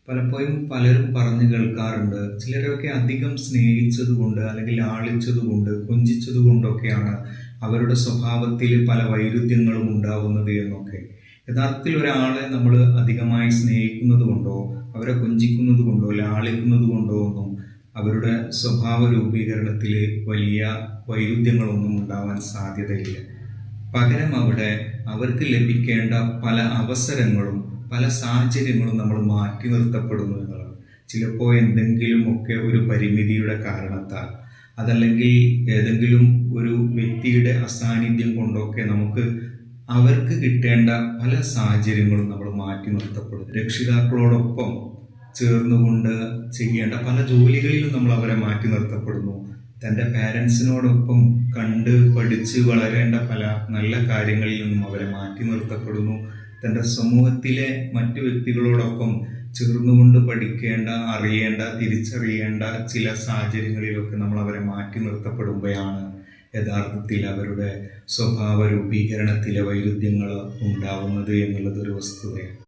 പലപ്പോഴും പലരും പറഞ്ഞു കേൾക്കാറുണ്ട്, ചിലരൊക്കെ അധികം സ്നേഹിച്ചതുകൊണ്ട് അല്ലെങ്കിൽ ലാളിച്ചതുകൊണ്ട് കൊഞ്ചിച്ചതുകൊണ്ടൊക്കെയാണ് അവരുടെ സ്വഭാവത്തിൽ പല വൈരുദ്ധ്യങ്ങളും ഉണ്ടാവുന്നത് എന്നൊക്കെ. യഥാർത്ഥത്തിൽ ഒരാളെ നമ്മൾ അധികമായി സ്നേഹിക്കുന്നത് കൊണ്ടോ അവരെ കൊഞ്ചിക്കുന്നത് കൊണ്ടോ ലാളിക്കുന്നത് കൊണ്ടോ ഒന്നും അവരുടെ സ്വഭാവ രൂപീകരണത്തിൽ വലിയ വൈരുദ്ധ്യങ്ങളൊന്നും ഉണ്ടാവാൻ സാധ്യതയില്ല. പകരം അവിടെ അവർക്ക് ലഭിക്കേണ്ട പല അവസരങ്ങളും പല സാഹചര്യങ്ങളും നമ്മൾ മാറ്റി നിർത്തപ്പെടുന്നു എന്നുള്ളത്. ചിലപ്പോൾ എന്തെങ്കിലുമൊക്കെ ഒരു പരിമിതിയുടെ കാരണത്താൽ, അതല്ലെങ്കിൽ ഏതെങ്കിലും ഒരു വ്യക്തിയുടെ അസാന്നിധ്യം കൊണ്ടൊക്കെ നമുക്ക് അവർക്ക് കിട്ടേണ്ട പല സാഹചര്യങ്ങളും നമ്മൾ മാറ്റി നിർത്തപ്പെടും. രക്ഷിതാക്കളോടൊപ്പം ചേർന്നുകൊണ്ട് ചെയ്യേണ്ട പല ജോലികളിലും നമ്മൾ അവരെ മാറ്റി നിർത്തപ്പെടുന്നു. തൻ്റെ പാരൻസിനോടൊപ്പം കണ്ട് പഠിച്ച് വളരേണ്ട പല നല്ല കാര്യങ്ങളിൽ നിന്നും അവരെ മാറ്റി നിർത്തപ്പെടുന്നു. തൻ്റെ സമൂഹത്തിലെ മറ്റു വ്യക്തികളോടൊപ്പം ചേർന്നുകൊണ്ട് പഠിക്കേണ്ട, അറിയേണ്ട, തിരിച്ചറിയേണ്ട ചില സാഹചര്യങ്ങളിലൊക്കെ നമ്മൾ അവരെ മാറ്റി നിർത്തപ്പെടുമ്പോഴാണ് യഥാർത്ഥത്തിൽ അവരുടെ സ്വഭാവ രൂപീകരണത്തിലെ വൈരുദ്ധ്യങ്ങൾ ഉണ്ടാവുന്നത് എന്നുള്ളതൊരു വസ്തുതയാണ്.